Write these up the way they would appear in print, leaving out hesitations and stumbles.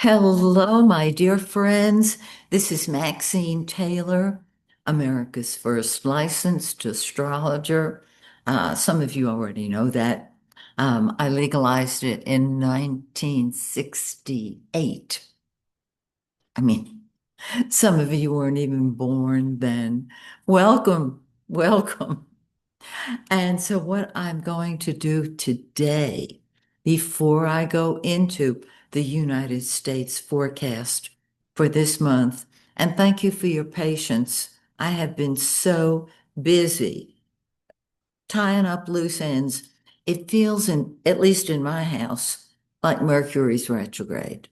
Hello, my dear friends. This is Maxine Taylor, America's first licensed astrologer. Some of you already know that. I legalized it in 1968. I mean, some of you weren't even born then. Welcome, welcome. And so, what I'm going to do today, before I go into the United States forecast for this month, and thank you for your patience. I have been so busy tying up loose ends. It feels, at least in my house, like Mercury's retrograde.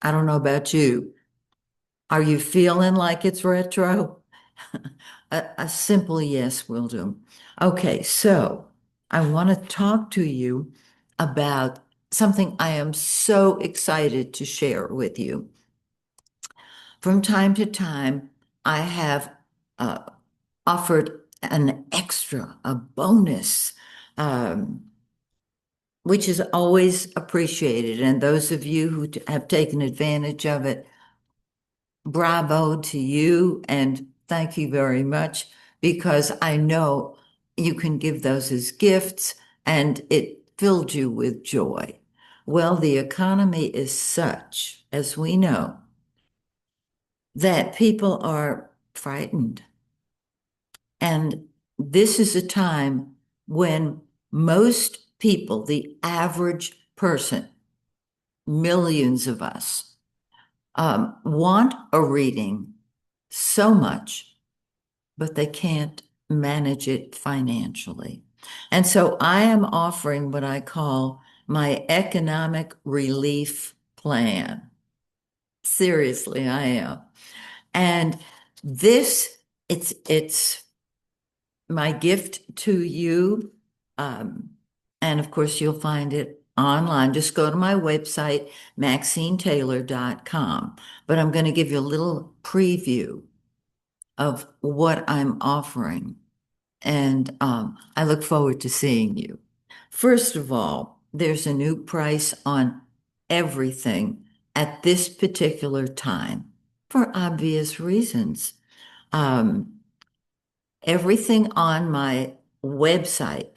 I don't know about you. Are you feeling like it's retro? A simple yes will do. Okay, so I want to talk to you about something I am so excited to share with you. From time to time, I have uh, offered an extra, a bonus, um, which is always appreciated. And those of you who have taken advantage of it, bravo to you and thank you very much because I know you can give those as gifts and it filled you with joy. Well, the economy is such, as we know, that people are frightened. And this is a time when most people, the average person, millions of us, want a reading so much but they can't manage it financially. And so I am offering what I call my economic relief plan. Seriously, I am. And this, it's my gift to you. Um, and of course, you'll find it online. Just go to my website, MaxineTaylor.com. But I'm going to give you a little preview of what I'm offering. And I look forward to seeing you. First of all, there's a new price on everything at this particular time for obvious reasons. Um, Everything on my website,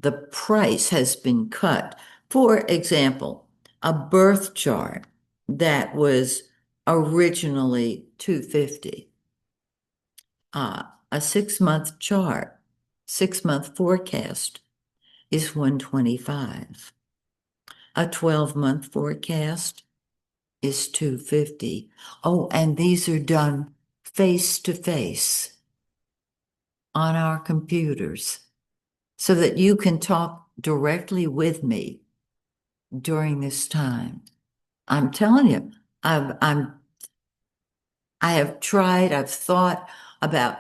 the price has been cut. For example, a birth chart that was originally 250. A 6 month chart, 6 month forecast is 125. A 12-month forecast is 250. Oh, and these are done face to face on our computers so that you can talk directly with me during this time. I'm telling you, I've, I'm, I have tried, I've thought about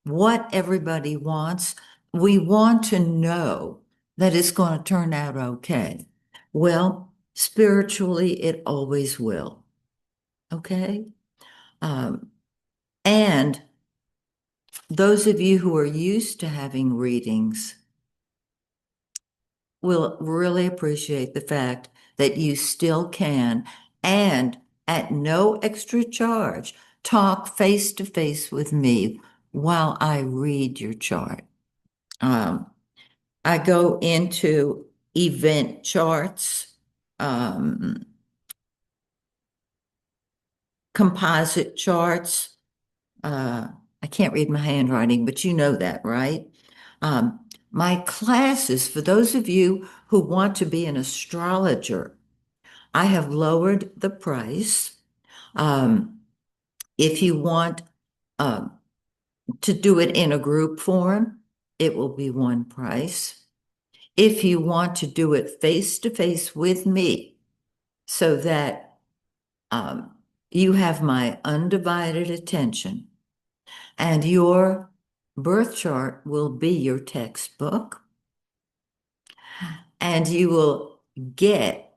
what everybody wants. We want to know that it's going to turn out okay. Well, spiritually, it always will. Okay. Um, and those of you who are used to having readings will really appreciate the fact that you still can, and at no extra charge, talk face to face with me while I read your chart. Um, I go into event charts, um, composite charts. Uh, I can't read my handwriting, but you know that, right? My classes, for those of you who want to be an astrologer, I have lowered the price. Um, if you want um, to do it in a group form, it will be one price. If you want to do it face to face with me, so that um, you have my undivided attention, and your birth chart will be your textbook, and you will get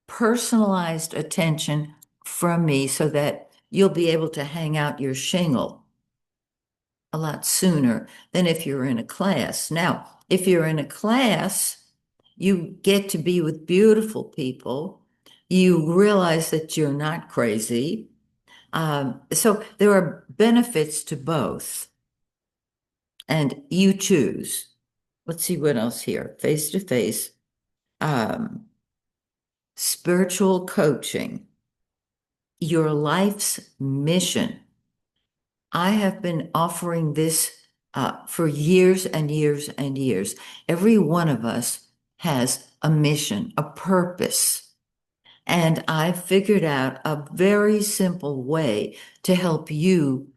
personalized attention from me so that you'll be able to hang out your shingle a lot sooner than if you're in a class. Now, if you're in a class, you get to be with beautiful people You realize that you're not crazy. So there are benefits to both, and you choose. Let's see what else here. Face to face, um, spiritual coaching, your life's mission. I have been offering this for years and years and years. Every one of us has a mission, a purpose. And I figured out a very simple way to help you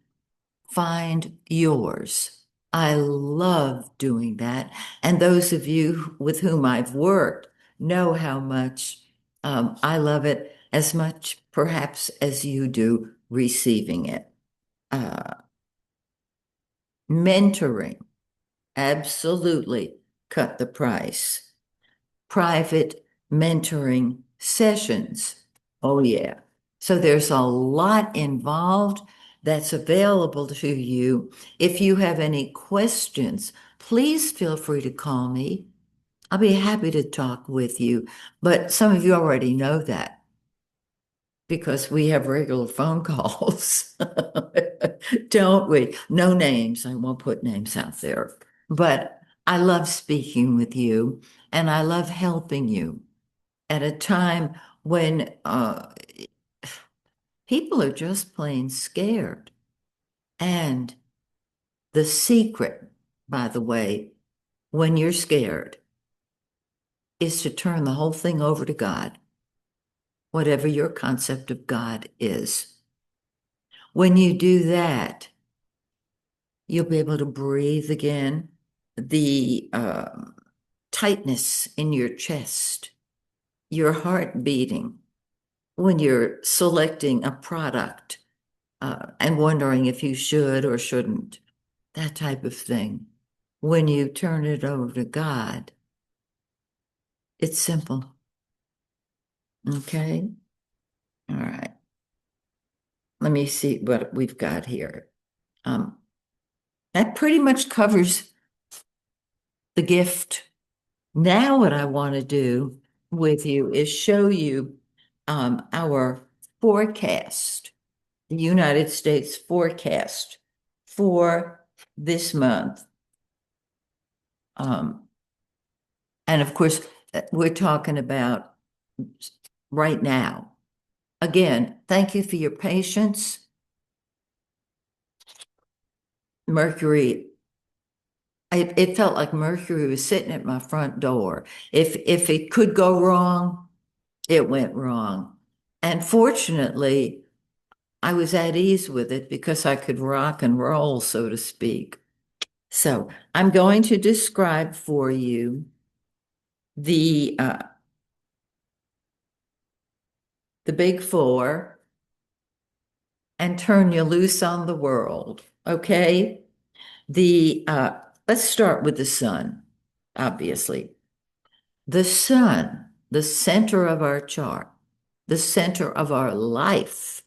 find yours. I love doing that. And those of you with whom I've worked know how much I love it as much, perhaps, as you do receiving it. Uh, Mentoring, absolutely cut the price. Private mentoring sessions. Oh, yeah. So there's a lot involved that's available to you. If you have any questions, please feel free to call me. I'll be happy to talk with you. But some of you already know that because we have regular phone calls, don't we? No names. I won't put names out there. But I love speaking with you and I love helping you at a time when people are just plain scared. And the secret, by the way, when you're scared, is to turn the whole thing over to God, whatever your concept of God is. When you do that, you'll be able to breathe again. The tightness in your chest, your heart beating when you're selecting a product and wondering if you should or shouldn't, that type of thing. When you turn it over to God, it's simple. Okay. All right. Let me see what we've got here. Um, that pretty much covers the gift. Now, what I want to do with you is show you our forecast, the United States forecast for this month. Um, and of course, we're talking about right now. Again, thank you for your patience. Mercury, it felt like Mercury was sitting at my front door. If it could go wrong, it went wrong. And fortunately, I was at ease with it because I could rock and roll, so to speak. So I'm going to describe for you the uh, the big four and turn you loose on the world. Okay? The let's start with the sun, obviously. The sun, the center of our chart, the center of our life.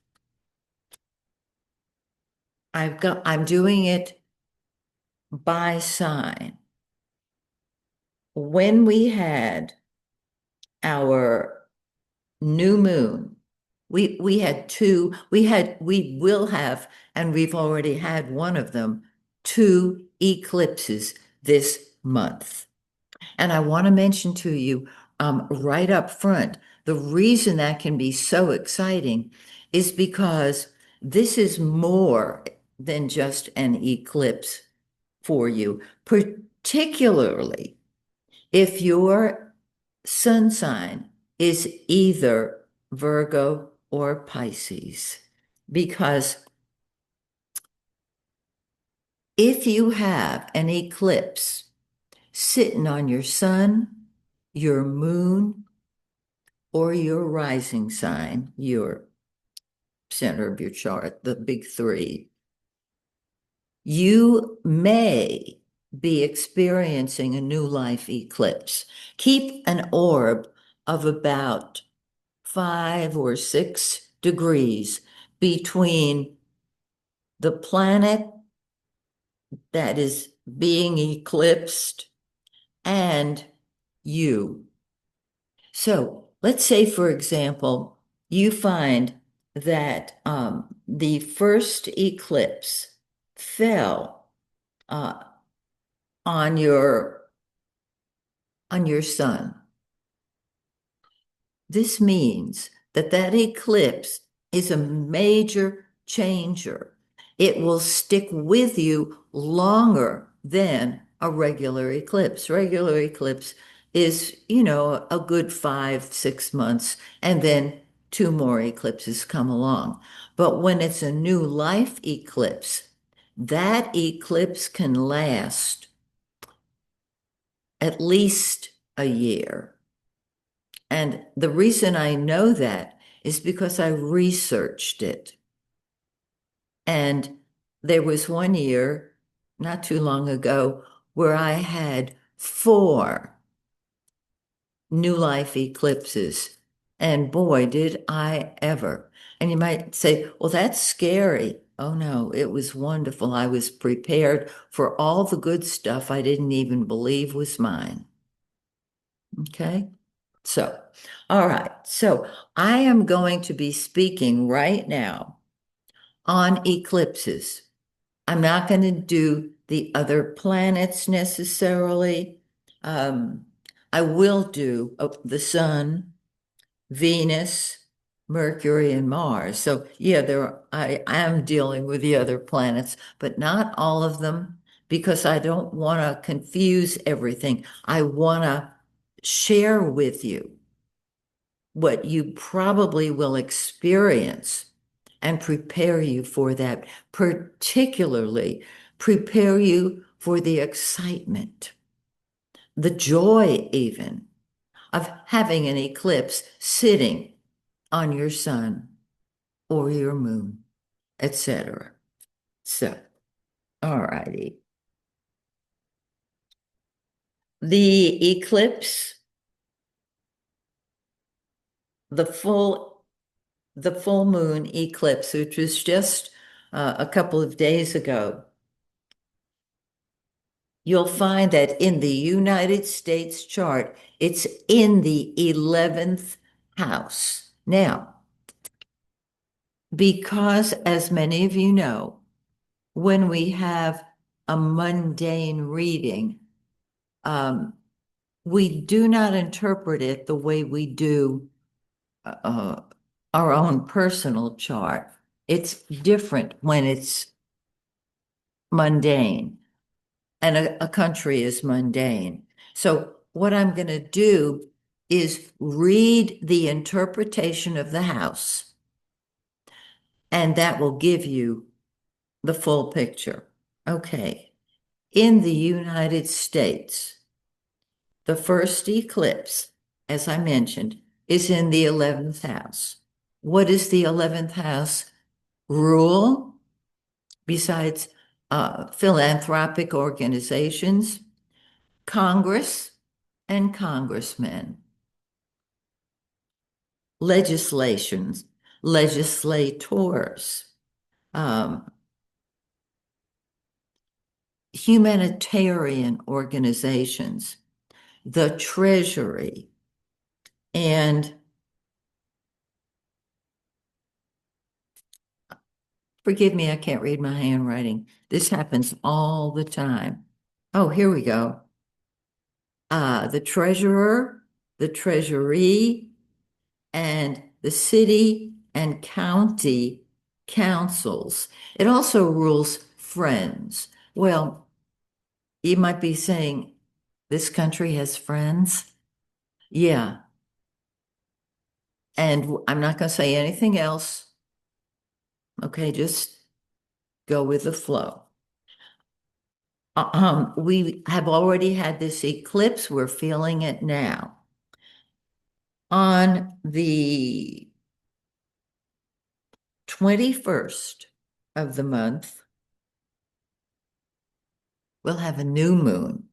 I'm doing it by sign. When we had our new moon, we had two, we will have, and we've already had one of them, two eclipses this month. And I want to mention to you right up front, the reason that can be so exciting is because this is more than just an eclipse for you, particularly if your sun sign is either Virgo or Pisces. Because if you have an eclipse sitting on your sun, your moon, or your rising sign, your center of your chart, the big three, you may be experiencing a new life eclipse. Keep an orb of about 5 or 6 degrees between the planet that is being eclipsed and you. So let's say, for example, you find that the first eclipse fell uh, on your sun. This means that that eclipse is a major changer. It will stick with you longer than a regular eclipse. Regular eclipse is, a good 5, 6 months, and then two more eclipses come along. But when it's a new life eclipse, that eclipse can last at least a year. And the reason I know that is because I researched it. And there was one year, not too long ago, where I had four new life eclipses. And boy, did I ever. And you might say, well, that's scary. Oh no, it was wonderful. I was prepared for all the good stuff I didn't even believe was mine. Okay. So, all right. So I am going to be speaking right now on eclipses. I'm not going to do the other planets necessarily. Um, I will do the sun, Venus, Mercury, and Mars. So yeah, I am dealing with the other planets, but not all of them because I don't want to confuse everything. I want to share with you what you probably will experience and prepare you for that, particularly prepare you for the excitement, the joy even of having an eclipse sitting on your sun or your moon, etc. So, all righty. The eclipse, the full the full moon eclipse, which was just a couple of days ago, you'll find that in the United States chart, it's in the 11th house. Now, because as many of you know, when we have a mundane reading, um, we do not interpret it the way we do uh, our own personal chart. It's different when it's mundane and a country is mundane. So what I'm going to do is read the interpretation of the house, and that will give you the full picture. Okay. In the United States, the first eclipse, as I mentioned, is in the 11th house. What is the 11th house rule besides philanthropic organizations? Congress and congressmen, legislations, legislators, um, humanitarian organizations, the Treasury, and forgive me, I can't read my handwriting. This happens all the time. Oh, here we go. The treasurer, the treasury, and the city and county councils. It also rules friends. Well, you might be saying, this country has friends? Yeah. And I'm not going to say anything else. Okay, just go with the flow. We have already had this eclipse. We're feeling it now. On the 21st of the month, we'll have a new moon,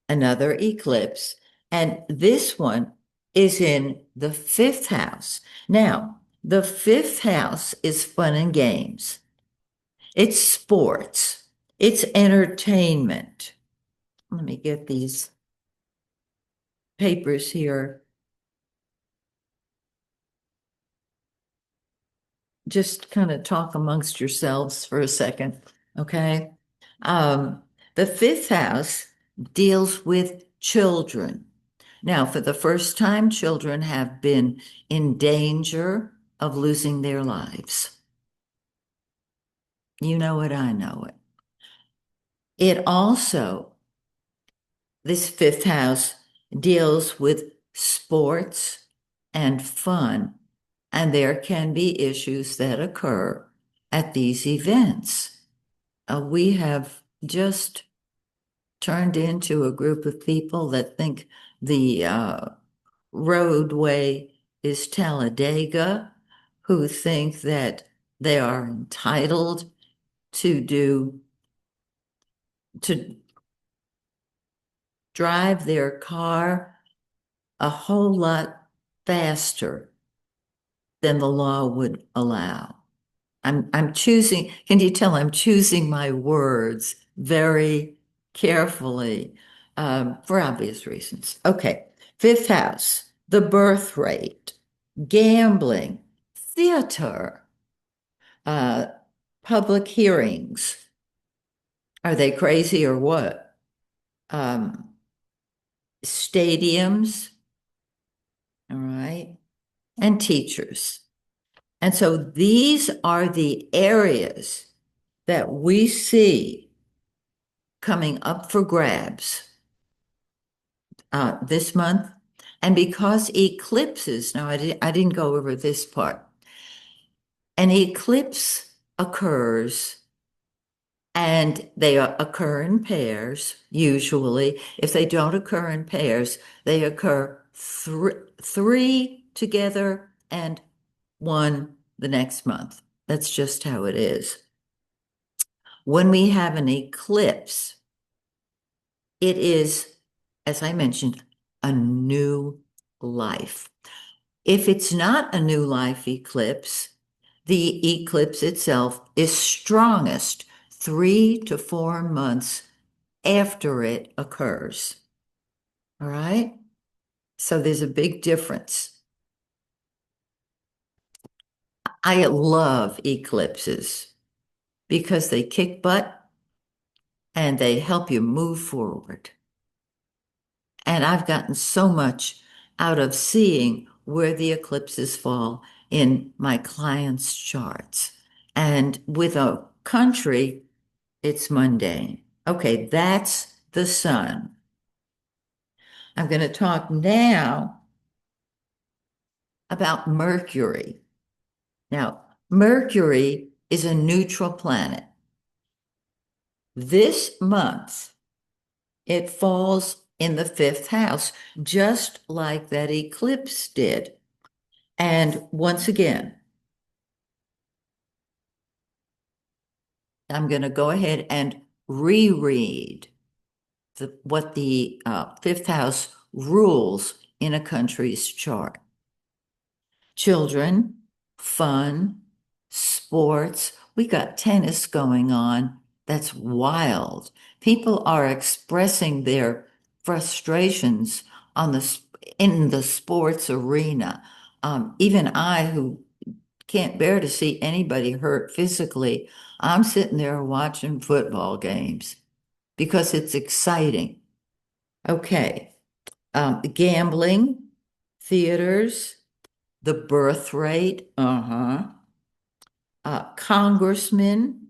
another eclipse, and this one is in the fifth house. Now, the fifth house is fun and games. It's sports. It's entertainment. Let me get these papers here. just kind of talk amongst yourselves for a second, okay? Um, the fifth house deals with children. Now, for the first time, children have been in danger of losing their lives. You know it, I know it. It also, this fifth house deals with sports and fun, and there can be issues that occur at these events. We have just turned into a group of people that think the roadway is Talladega, who think that they are entitled to to drive their car a whole lot faster than the law would allow. I'm choosing, can you tell I'm choosing my words very carefully for obvious reasons. Okay, fifth house, the birth rate, gambling, theater, uh, public hearings. Are they crazy or what? Um, Stadiums, all right, and teachers. And so these are the areas that we see coming up for grabs this month. And because eclipses, now I didn't go over this part, an eclipse occurs and they occur in pairs, usually. If they don't occur in pairs, they occur three together and one the next month. That's just how it is. When we have an eclipse, it is, as I mentioned, a new life. If it's not a new life eclipse, the eclipse itself is strongest 3 to 4 months after it occurs. All right? So there's a big difference. I love eclipses because they kick butt and they help you move forward. And I've gotten so much out of seeing where the eclipses fall in my clients' charts. And with a country, it's mundane. Okay, that's the sun. I'm going to talk now about Mercury. Now, Mercury is a neutral planet. This month, it falls in the fifth house, just like that eclipse did. And once again, I'm going to go ahead and reread what the fifth house rules in a country's chart. Children, fun, sports. We got tennis going on. That's wild. People are expressing their frustrations on in the sports arena. Even I, who can't bear to see anybody hurt physically, I'm sitting there watching football games because it's exciting. Okay. Gambling, theaters, the birth rate, congressmen,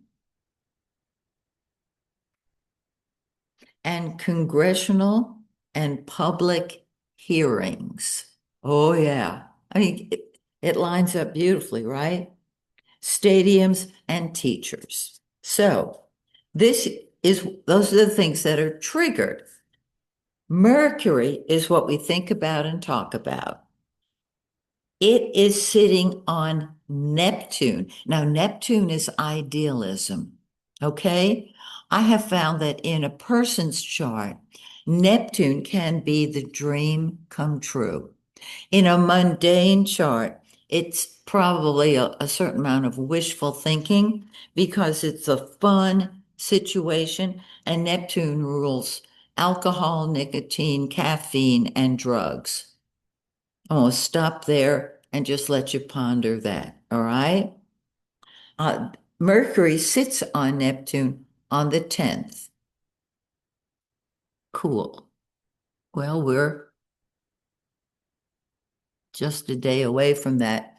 and congressional and public hearings. Oh, yeah. I mean, it lines up beautifully, right? Stadiums and teachers. So, this those are the things that are triggered. Mercury is what we think about and talk about. It is sitting on Neptune. Now, Neptune is idealism. Okay. I have found that in a person's chart, Neptune can be the dream come true. In a mundane chart, it's probably a certain amount of wishful thinking because it's a fun situation, and Neptune rules alcohol, nicotine, caffeine, and drugs. I'm going to stop there and just let you ponder that. All right. Mercury sits on Neptune on the 10th. Cool. Well, we're just a day away from that.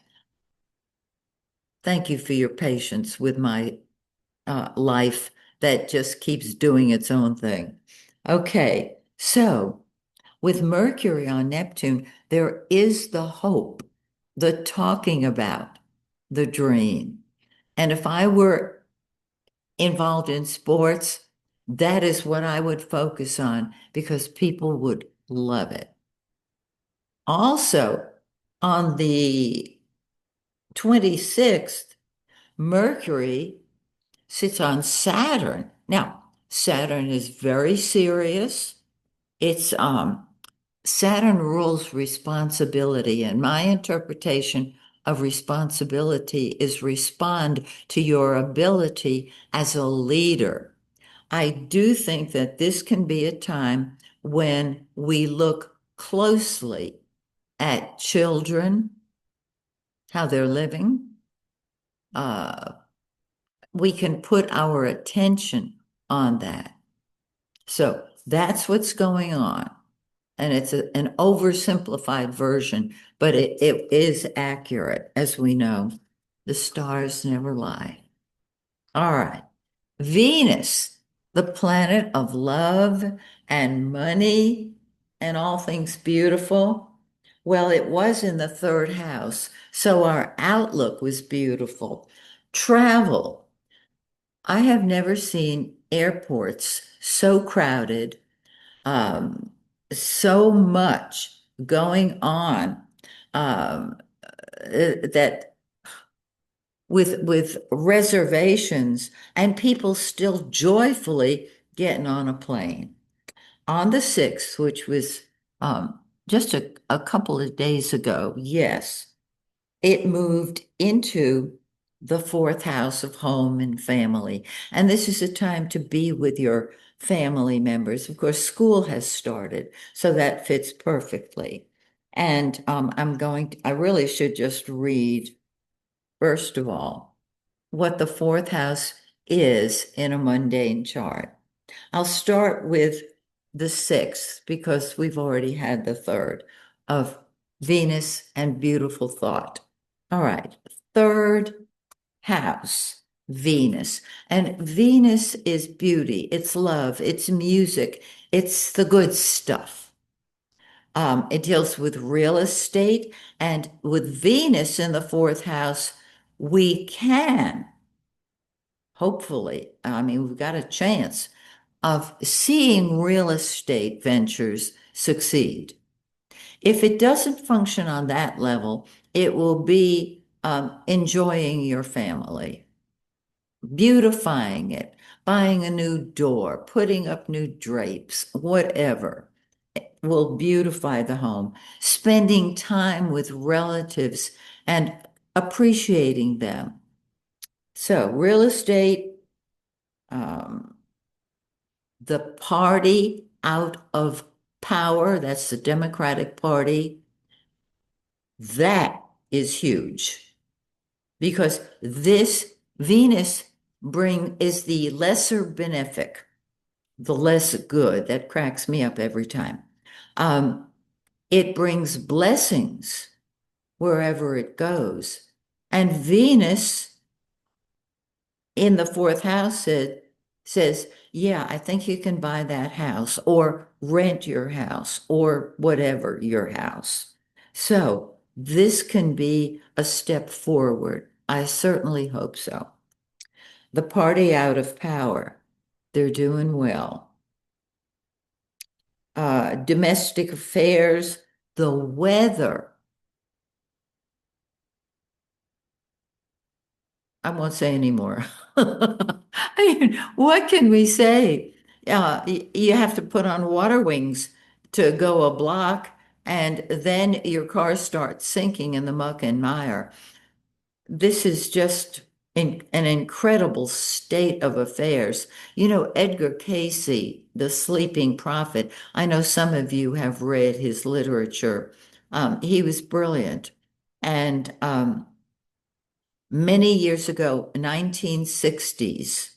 Thank you for your patience with my life that just keeps doing its own thing. Okay, so with Mercury on Neptune, there is the hope, the talking about, the dream. And if I were involved in sports, that is what I would focus on because people would love it. Also, on the 26th, Mercury sits on Saturn. Now, Saturn is very serious. It's Saturn rules responsibility, and my interpretation of responsibility is respond to your ability as a leader. I do think that this can be a time when we look closely at children, how they're living. Uh, we can put our attention on that. So that's what's going on. And it's an oversimplified version, but it is accurate, as we know. The stars never lie. All right. Venus, the planet of love and money and all things beautiful. Well, it was in the third house, so our outlook was beautiful. Travel. I have never seen airports so crowded, um, so much going on, that with reservations and people still joyfully getting on a plane. On the 6th, which was just a couple of days ago, yes, it moved into the fourth house of home and family. And this is a time to be with your family members. Of course, school has started, so that fits perfectly. And I really should just read, first of all, what the fourth house is in a mundane chart. I'll start with the 6th because we've already had the third of Venus and beautiful thought. All right, third house, Venus. And Venus is beauty, it's love, it's music, it's the good stuff. It deals with real estate, and with Venus in the fourth house, we can, hopefully, I mean, we've got a chance of seeing real estate ventures succeed. If it doesn't function on that level, it will be enjoying your family, beautifying it, buying a new door, putting up new drapes, whatever will beautify the home, spending time with relatives and appreciating them. So, real estate, um, the party out of power, that's the Democratic Party, that is huge because this Venus bring is the lesser benefic, the less good. That cracks me up every time. Um, it brings blessings wherever it goes. And Venus in the fourth house says, yeah, I think you can buy that house or rent your house or whatever your house. So this can be a step forward. I certainly hope so. The party out of power, they're doing well. Domestic affairs, the weather. I won't say anymore. I mean, what can we say? You have to put on water wings to go a block, and then your car starts sinking in the muck and mire. This is just an incredible state of affairs. You know, Edgar Casey, The Sleeping Prophet, I know some of you have read his literature. He was brilliant. And many years ago, 1960s,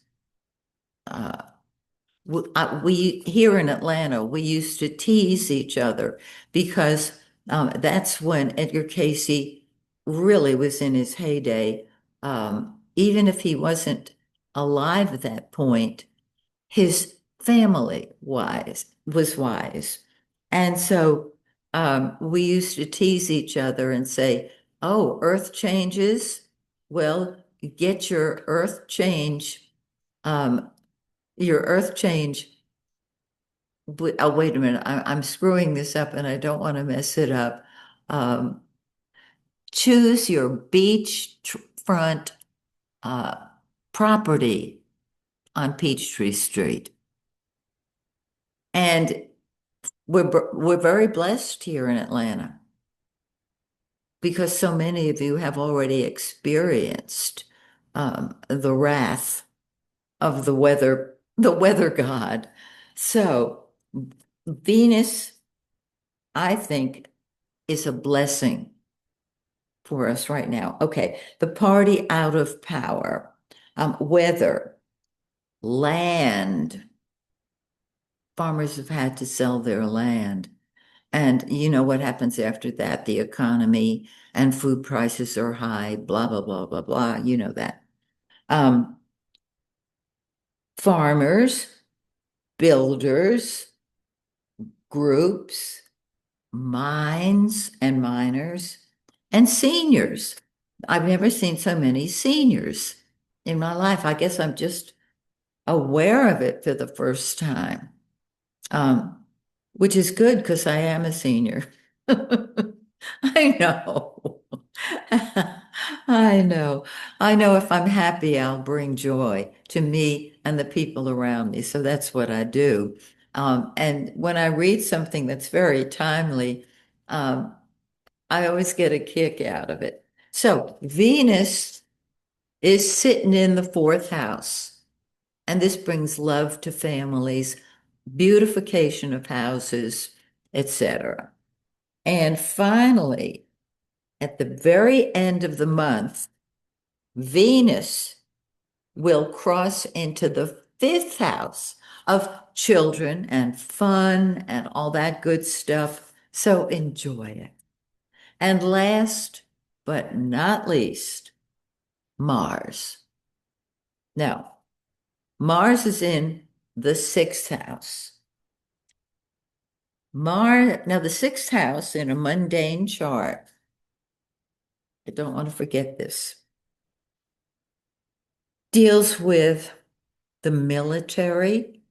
uh, we here in Atlanta, we used to tease each other because that's when Edgar Casey really was in his heyday. Even if he wasn't alive at that point, his family was wise. And so we used to tease each other and say, "Oh, Earth changes. Well, get um, your Earth change." Oh, wait a minute. I'm screwing this up and I don't want to mess it up. Um, choose your beachfront uh, property on Peachtree Street. And we're very blessed here in Atlanta because so many of you have already experienced the wrath of the weather god. So Venus, I think, is a blessing for us right now. Okay, the party out of power, weather, land. Farmers have had to sell their land. And you know what happens after that? The economy and food prices are high, blah, blah, blah, blah, blah. You know that. Um, farmers, builders, groups, mines and miners, and seniors. I've never seen so many seniors in my life. I guess I'm just aware of it for the first time, um, which is good because I am a senior. I know. I know. I know if I'm happy, I'll bring joy to me and the people around me. So that's what I do. And when I read something that's very timely, um, I always get a kick out of it. So Venus is sitting in the fourth house, and this brings love to families, beautification of houses, etc. And finally, at the very end of the month, Venus will cross into the fifth house of children and fun and all that good stuff. So enjoy it. And last but not least, Mars. Now, Mars is in the sixth house. Now the sixth house in a mundane chart, I don't want to forget this, deals with the military.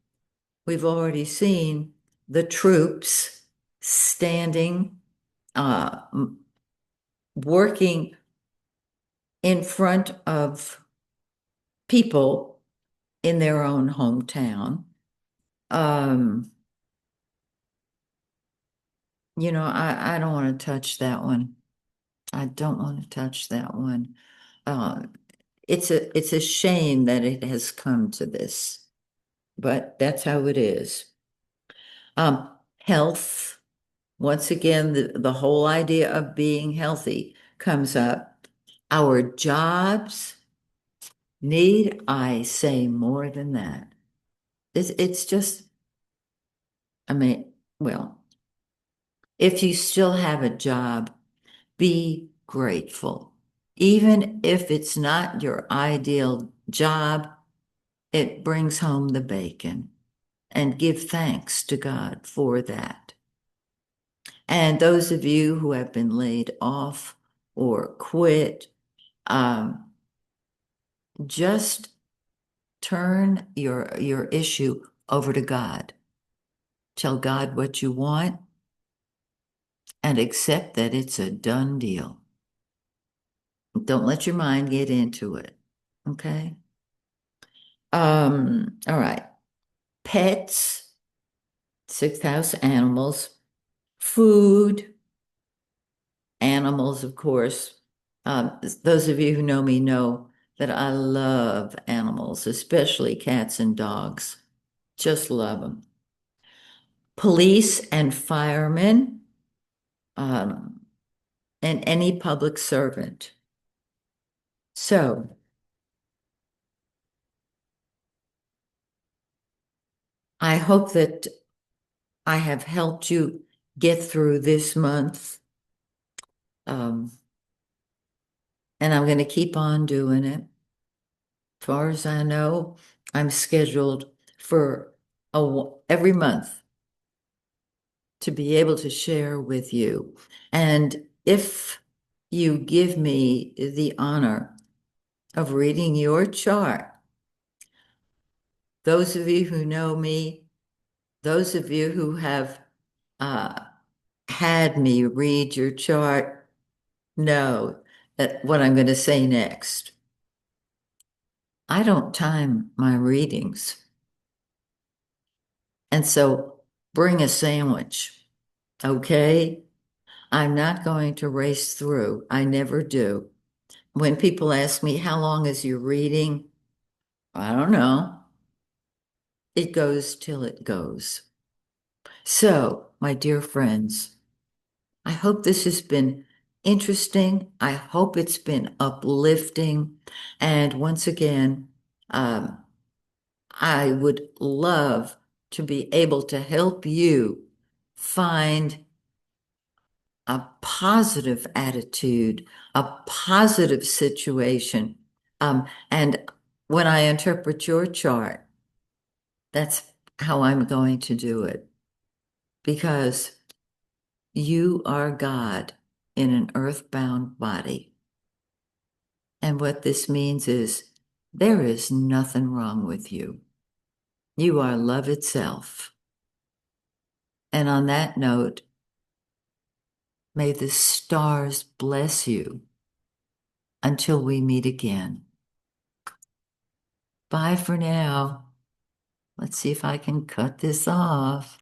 We've already seen the troops standing, uh, working in front of people in their own hometown. Um, I don't want to touch that one. I don't want to touch that one. Uh, it's a shame that it has come to this, but that's how it is. Health, once again, the whole idea of being healthy comes up. Our jobs, need I say more than that? It's just, I mean, well, if you still have a job, be grateful. Even if it's not your ideal job, it brings home the bacon and give thanks to God for that. And those of you who have been laid off or quit, um, just turn your issue over to God. Tell God what you want and accept that it's a done deal. Don't let your mind get into it. Okay? All right. Pets, sixth house animals, food, animals, of course. Those of you who know me know that I love animals, especially cats and dogs. Just love them. Police and firemen, um, and any public servant. So I hope that I have helped you get through this month. Um, and I'm going to keep on doing it. As far as I know, I'm scheduled for every month to be able to share with you. And if you give me the honor of reading your chart, those of you who know me, those of you who have uh, had me read your chart, know that what I'm going to say next. I don't time my readings. And so bring a sandwich, okay? I'm not going to race through. I never do. When people ask me, how long is your reading? I don't know. It goes till it goes. So, my dear friends, I hope this has been interesting. I hope it's been uplifting. And once again, um, I would love to be able to help you find a positive attitude, a positive situation. And when I interpret your chart, that's how I'm going to do it because you are God in an earthbound body. And what this means is there is nothing wrong with you. You are love itself. And on that note, may the stars bless you until we meet again. Bye for now. Let's see if I can cut this off.